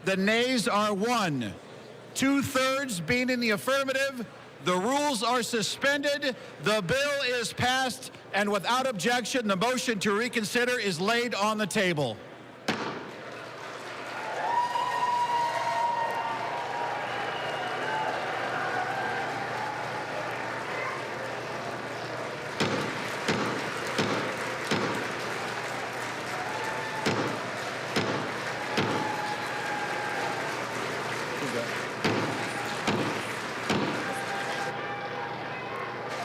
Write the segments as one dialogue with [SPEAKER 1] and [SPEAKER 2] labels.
[SPEAKER 1] The nays are 1. 2/3 being in the affirmative. The rules are suspended. The bill is passed, and without objection, the motion to reconsider is laid on the table.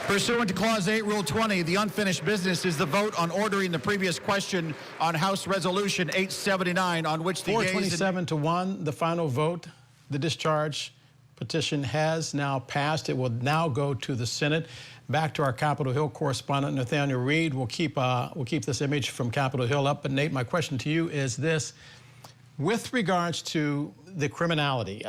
[SPEAKER 1] Pursuant to Clause 8, Rule 20, the unfinished business is the vote on ordering the previous question on House Resolution 879, on which the
[SPEAKER 2] 427 to 1, the final vote. The discharge petition has now passed. It will now go to the Senate. Back to our Capitol Hill correspondent, Nathaniel Reed. We'll keep this image from Capitol Hill up. But Nate, my question to you is this. With regards to the criminality,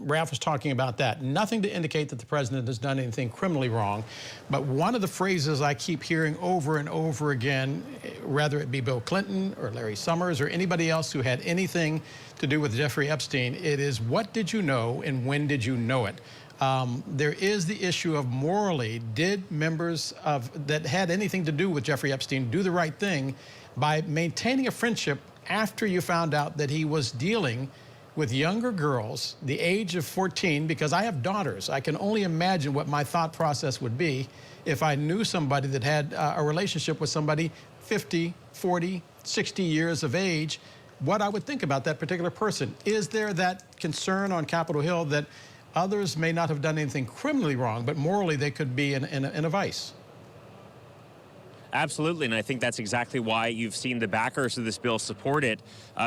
[SPEAKER 2] Ralph was talking about that. Nothing to indicate that the president has done anything criminally wrong. But one of the phrases I keep hearing over and over again, whether it be Bill Clinton or Larry Summers or anybody else who had anything to do with Jeffrey Epstein, it is, what did you know and when did you know it? There is the issue of morally, did members that had anything to do with Jeffrey Epstein do the right thing by maintaining a friendship after you found out that he was dealing with younger girls, the age of 14, because I have daughters. I can only imagine what my thought process would be if I knew somebody that had a relationship with somebody 50, 40, 60 years of age, what I would think about that particular person. Is there that concern on Capitol Hill that others may not have done anything criminally wrong, but morally they could be in a vice?
[SPEAKER 3] Absolutely, and I think that's exactly why you've seen the backers of this bill support it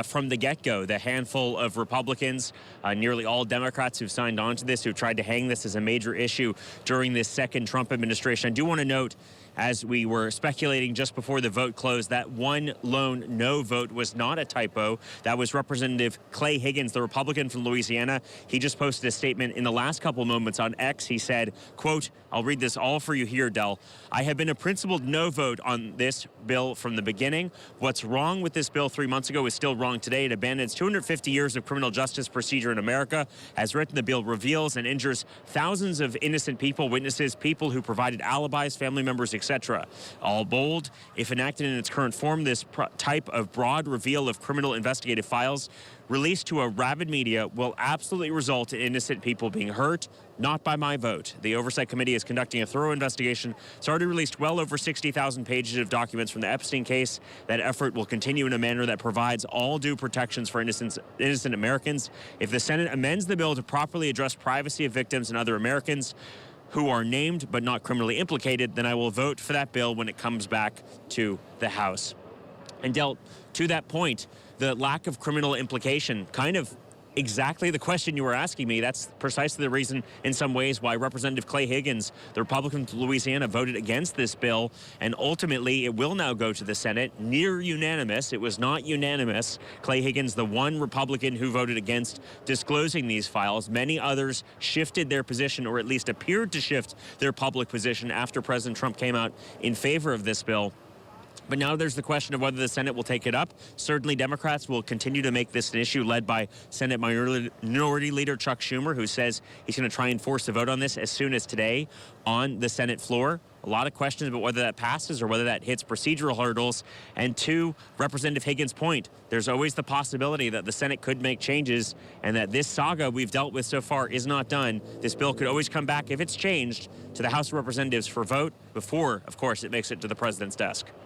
[SPEAKER 3] from the get-go. The handful of Republicans, nearly all Democrats who've signed on to this, who've tried to hang this as a major issue during this second Trump administration. I do want to note, as we were speculating just before the vote closed, that one lone no vote was not a typo. That was Representative Clay Higgins, the Republican from Louisiana. He just posted a statement in the last couple moments on X. He said, quote, I'll read this all for you here, Del. I have been a principled no vote on this bill from the beginning. What's wrong with this bill 3 months ago is still wrong today. It abandons 250 years of criminal justice procedure in America. As written, the bill reveals and injures thousands of innocent people, witnesses, people who provided alibis, family members, etc. All bold, if enacted in its current form, this type of broad reveal of criminal investigative files released to a rabid media will absolutely result in innocent people being hurt, not by my vote. The Oversight Committee is conducting a thorough investigation. It's already released well over 60,000 pages of documents from the Epstein case. That effort will continue in a manner that provides all due protections for innocent Americans. If the Senate amends the bill to properly address privacy of victims and other Americans who are named but not criminally implicated, then I will vote for that bill when it comes back to the House. And Del, to that point, the lack of criminal implication, kind of exactly the question you were asking me. That's precisely the reason, in some ways, why Representative Clay Higgins, the Republican from Louisiana, voted against this bill. And ultimately, it will now go to the Senate, near unanimous. It was not unanimous. Clay Higgins, the one Republican who voted against disclosing these files. Many others shifted their position, or at least appeared to shift their public position after President Trump came out in favor of this bill. But now there's the question of whether the Senate will take it up. Certainly Democrats will continue to make this an issue, led by Senate Minority Leader Chuck Schumer, who says he's going to try and force a vote on this as soon as today on the Senate floor. A lot of questions about whether that passes or whether that hits procedural hurdles. And to Representative Higgins' point, there's always the possibility that the Senate could make changes and that this saga we've dealt with so far is not done. This bill could always come back, if it's changed, to the House of Representatives for vote before, of course, it makes it to the president's desk.